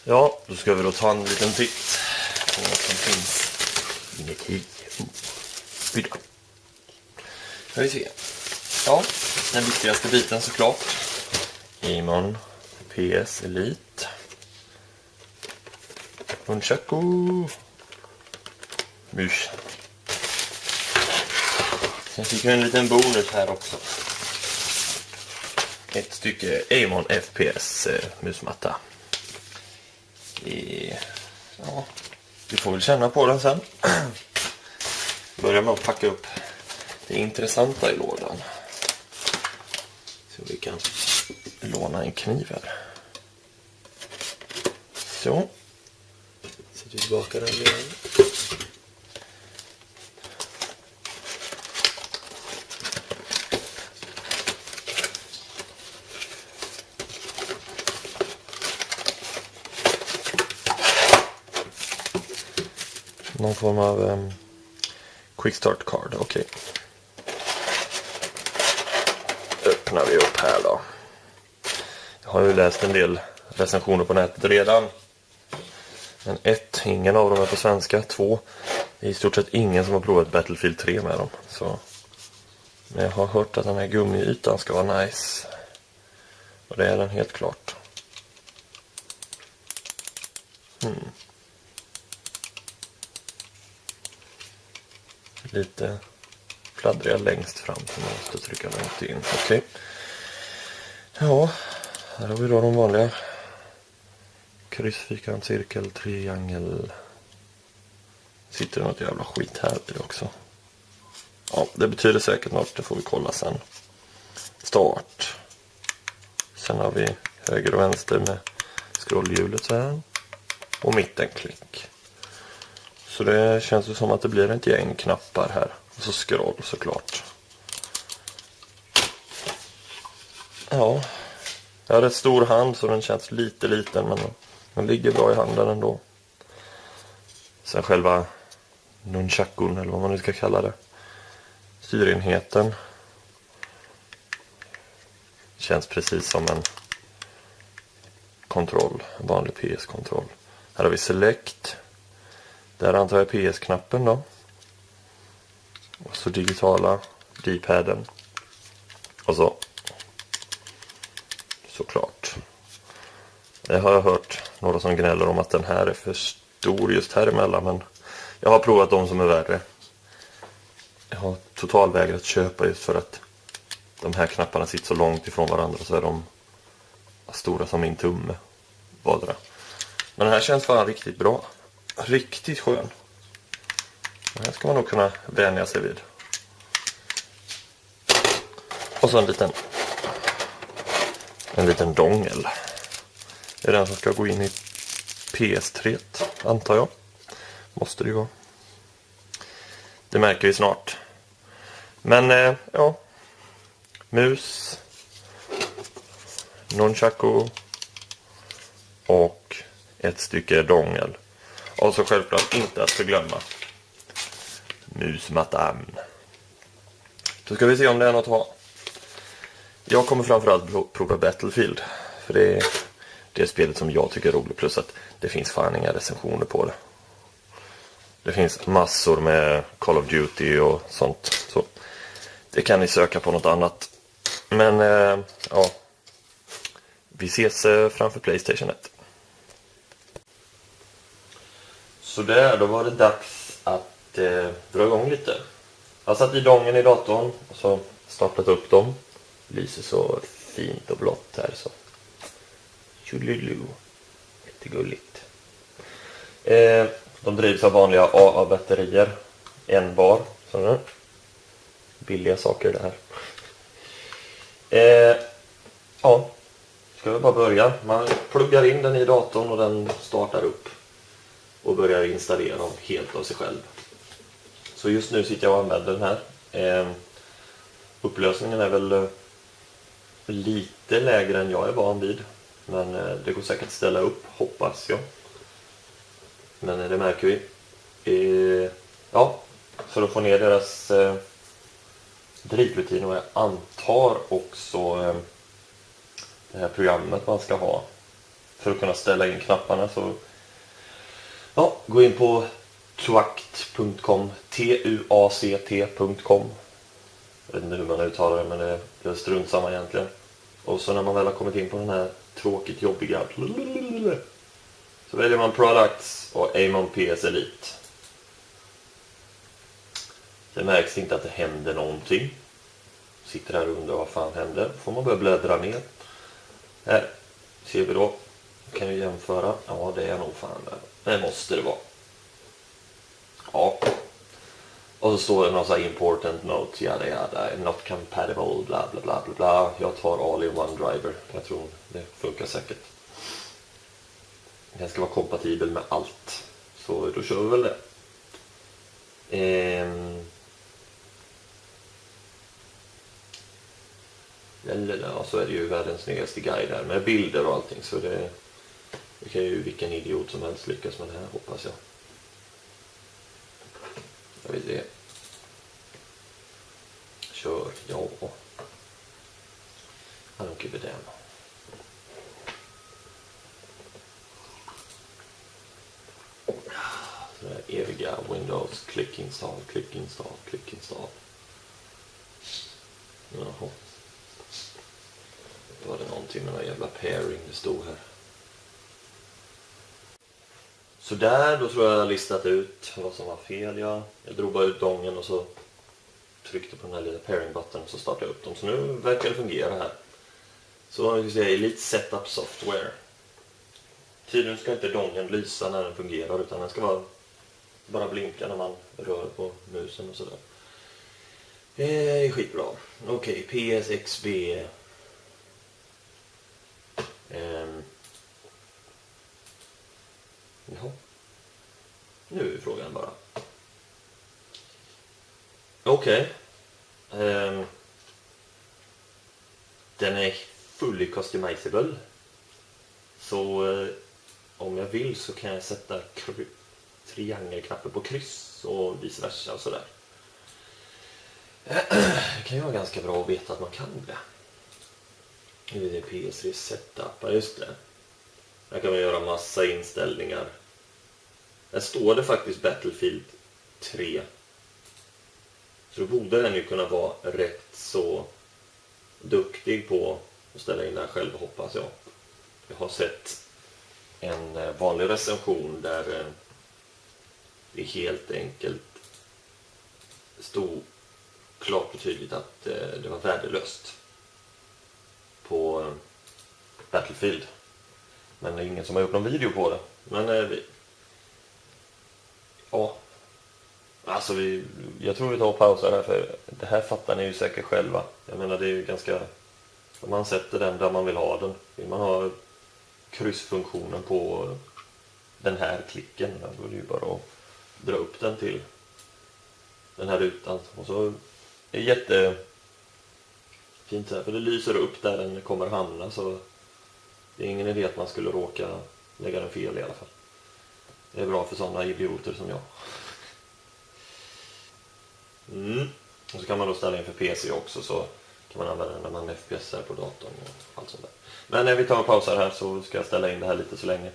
Ja, då ska vi då ta en liten titt på vad som finns inuti. Bydda. Ska vi se. Ja, den viktigaste biten såklart. Amon PS Elite. Nunchaku. Mus. Sen fick vi en liten bonus här också. Ett stycke Amon FPS musmatta. Ja, vi får väl känna på den sen. Börja med att packa upp det intressanta i lådan. Så vi kan låna en kniv här. Så. Sätter tillbaka den igen. Någon form av quick start card, okej. Öppnar vi upp här då. Jag har ju läst en del recensioner på nätet redan. Men 1, ingen av dem är på svenska. 2, det är i stort sett ingen som har provat Battlefield 3 med dem. Så. Men jag har hört att den här gummiytan ska vara nice. Och det är den helt klart. Lite fladdriga längst fram så man måste trycka långt in. Okej. Ja, här har vi då de vanliga. Kryss, fyrkant, cirkel, triangel. Sitter det något jävla skit här i det också. Ja, det betyder säkert något, det får vi kolla sen. Start. Sen har vi höger och vänster med scrollhjulet så här. Och mitten klick. Så det känns ju som att det blir ett gäng knappar här. Och så scroll såklart. Ja. Jag har rätt stor hand så den känns lite liten. Men den ligger bra i handen ändå. Sen själva nunchakun eller vad man nu ska kalla det. Styrenheten. Känns precis som en kontroll. En vanlig PS-kontroll. Här har vi select. Där antar jag PS-knappen då. Och så digitala D-paden. Och så. Såklart. Det har jag hört några som gnäller om att den här är för stor just här emellan. Men jag har provat de som är värre. Jag har totalvägrat köpa just för att de här knapparna sitter så långt ifrån varandra. Så är de stora som min tumme. Vardera. Men den här känns fan riktigt bra. Riktigt skön. Den här ska man nog kunna vänja sig vid. Och så en liten dongel. Det är den som ska gå in i PS3, antar jag. Måste det ju vara. Det märker vi snart. Men ja. Mus. Nunchaku. Och ett stycke dongel. Och så självklart inte att förglömma musmattan. Då ska vi se om det är något att ha. Jag kommer framförallt prova Battlefield. För det är det spelet som jag tycker är roligt. Plus att det finns fan inga recensioner på det. Det finns massor med Call of Duty och sånt. Så det kan ni söka på något annat. Men ja. Vi ses framför PlayStation 1. Så där, då var det dags att dra igång lite. Jag har satt i dongen i datorn och så staplat upp dem. Lyser så fint och blått här så. Tjolilu. Jättegulligt. De drivs av vanliga AA-batterier. En bar. Sådana. Billiga saker det här. Ja. Ska vi bara börja. Man pluggar in den i datorn och den startar upp. Och börjar installera dem helt av sig själv. Så just nu sitter jag och använder den här. Upplösningen är väl lite lägre än jag är van vid. Men det går säkert att ställa upp, hoppas jag. Men det märker vi. Ja, för att få ner deras drivrutin och jag antar också det här programmet man ska ha. för att kunna ställa in knapparna. Så ja, gå in på tuact.com, tuact.com. Jag vet inte hur man uttalar det, men det är strunt samma egentligen. Och så när man väl har kommit in på den här tråkigt jobbiga så väljer man Products och Amon PS Elite. Det märks inte att det händer någonting. Sitter här och undrar vad fan händer. Får man börja bläddra ner. Här ser vi då. Kan ju jämföra. Ja, det är nog fan det. Det måste det vara. Ja. Och så står det någon sån här important note. Jada, not compatible, bla bla bla bla bla. Jag tar all in one driver. Jag tror det funkar säkert. Den ska vara kompatibel med allt. Så då kör vi väl det. Ja, så är det ju världens snyggaste guide där med bilder och allting. Så det kan ju vilken idiot som helst lyckas med det här, hoppas jag. Jag vill se. Kör, ja. I don't give a damn. Så det här eviga Windows, click install, click install, click install. Jaha. Då var det någonting med någon jävla pairing det stod här. Så där, då tror jag listat ut vad som var fel. Jag drog bara ut dongen och så tryckte på den här lilla pairing-button och så startade jag upp dem. Så nu verkar det fungera här. Så vi ska se Elite Setup Software. Tydligen ska inte dongen lysa när den fungerar, utan den ska bara blinka när man rör på musen och sådär. Det är skitbra. Okej, PSXB. Jaha. Nu är frågan bara. Okej. Den är fully customizable. Så om jag vill så kan jag sätta triangelknappen på kryss och vice versa och sådär. Det kan ju vara ganska bra att veta att man kan det. Nu är det PS3 setup, ja just det. Här kan man göra massa inställningar. Där står det faktiskt Battlefield 3. Så då borde den ju kunna vara rätt så duktig på att ställa in det här själv, hoppas jag. Jag har sett en vanlig recension där det helt enkelt stod klart och tydligt att det var värdelöst på Battlefield. Men det är ingen som har gjort någon video på det. Men ja. Alltså jag tror vi tar och pausar här, för det här fattar ni ju säkert själva. Jag menar det är ju ganska... Om man sätter den där man vill ha den. Vill man ha kryssfunktionen på den här klicken, då är det ju bara att dra upp den till den här rutan. Och så är det jättefint här, för det lyser upp där den kommer hamna, så det är ingen idé att man skulle råka lägga den fel i alla fall. Det är bra för sådana idioter som jag. Och så kan man då ställa in för PC också, så kan man använda den när man FPS på datorn och allt sånt där. Men när vi tar och pausar här så ska jag ställa in det här lite så länge.